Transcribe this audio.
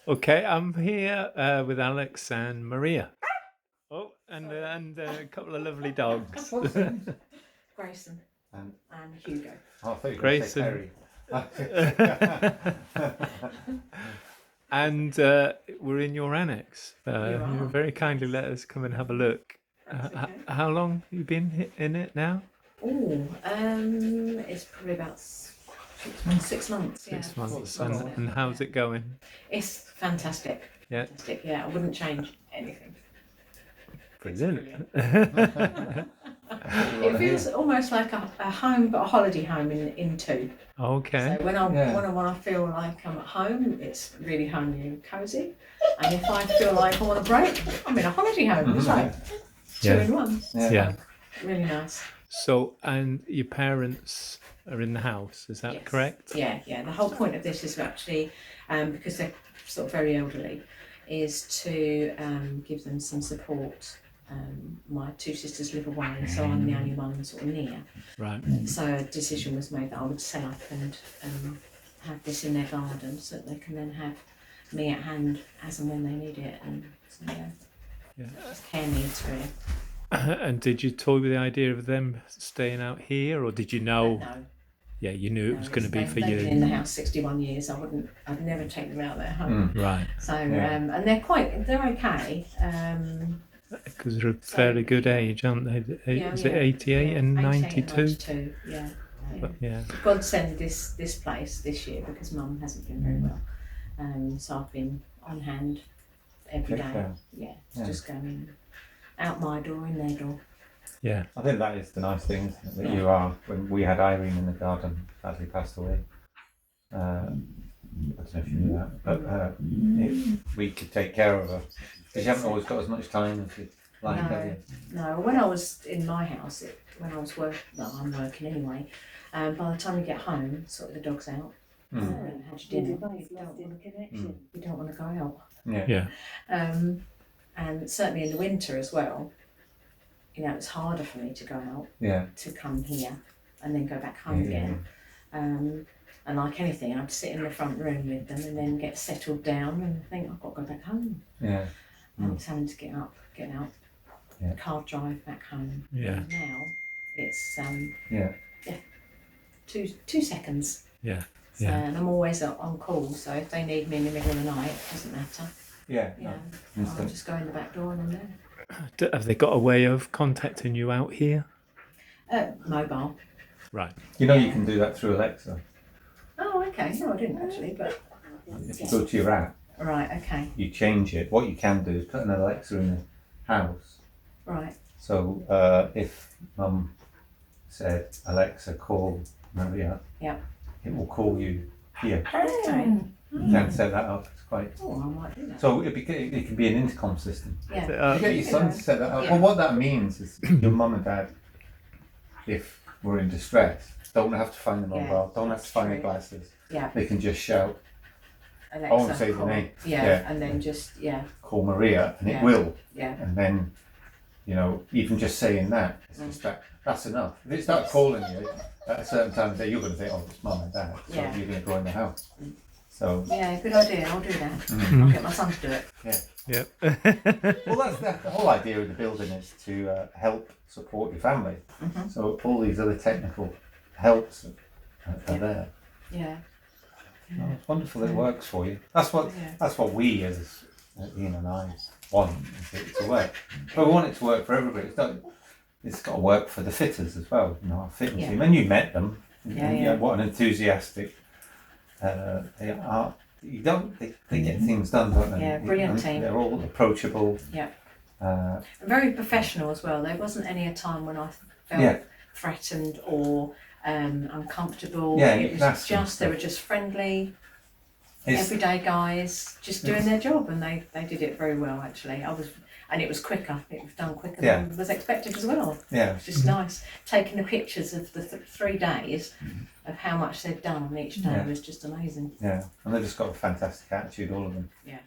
Okay, I'm here with Alex and Maria. Oh, and a couple of lovely dogs. Grayson And Hugo. I thought you were going to Grayson. say Perry. And we're in your annex. You are. very kindly let us come and have a look. That's okay. How long have you been in it now? Oh, it's probably about 6 months. Yeah. 6 months. Six months, And how's it going? It's fantastic. Yeah. Fantastic. Yeah, I wouldn't change anything. Brilliant. It feels almost like a home, but a holiday home in two. Okay. So when I feel like I'm at home, it's really homely and cosy. And if I feel like I want a break, I'm in a holiday home. It's like two in one. Yeah. Really nice. So, and your parents are in the house, is that Yes. correct? Yeah. The whole point of this is actually, because they're sort of very elderly, is to give them some support. My two sisters live away, so I'm the only one sort of near. Right. So a decision was made that I would set up and have this in their garden so that they can then have me at hand as and when they need it. And so, just care needs really. And did you toy with the idea of them staying out here, or did you know? No. Yeah, you knew it was going to be for they've you. been in the house 61 years. I'd never take them out of their home. Right. So and they're okay. Because they're a fairly good age, aren't they? Is it 88 and 92? Yeah. Yeah. God send this place this year because Mum hasn't been very well. So I've been on hand every day. Yeah. Just going out my door, in their door. Yeah. I think that is the nice thing, isn't it, that you are. When we had Irene in the garden, sadly passed away. I don't know if you knew that, but we could take care of her. Because you haven't always got as much time as you'd like, have you? No, when I was in my house, I'm working anyway. By the time you get home, sort of the dog's out. Had your dinner. You don't want to go out. Yeah. And certainly in the winter as well, it's harder for me to go out. To come here and then go back home again. And like anything, I'd sit in the front room with them and then get settled down and think I've got to go back home. And it's having to get out, car drive back home. Yeah. And now it's 2 seconds. Yeah. So, and I'm always on call, so if they need me in the middle of the night, it doesn't matter. I'll just go in the back door and I'm there. Have they got a way of contacting you out here? Mobile. Right. You can do that through Alexa. Oh, okay. No, I didn't actually, but... If you go to your app, right, okay. you change it. What you can do is put an Alexa in the house. Right. So if Mum said, Alexa, call Maria, it will call you here. Okay. You can set that up. It's quite... Oh, I might do that. So it can be an intercom system. Yeah. You get your son to set that up. Well, what that means is your mum and dad, if we're in distress, don't have to find the mobile, don't have to find the glasses. Yeah. They can just shout, Alexa, I won't say the name. And then just, call Maria, and it will. Yeah. And then, even just saying that, it's just that's enough. If it starts calling you at a certain time of day, you're going to think, oh, it's mum and dad. So you're going to go in the house. So. Yeah, good idea. I'll do that. I'll get my son to do it. Yep. Well, that's the whole idea of the building is to help support your family. So all these other technical helps are there. Yeah. Oh, it's wonderful that it works for you. That's what we as Ian and I want it to work. But we want it to work for everybody. It's got to work for the fitters as well. Our fitting team. And you met them. What an enthusiastic they are. They get things done, don't they? Yeah, brilliant team. They're all approachable. Yeah. Very professional as well. There wasn't any time when I felt threatened or uncomfortable. It was just they were just friendly, everyday guys, just doing their job, and they did it very well actually. And it was quicker. It was done quicker than was expected as well. Yeah, it was just nice. Taking the pictures of the 3 days of how much they'd done on each day was just amazing. Yeah, and they've just got a fantastic attitude, all of them. Yeah.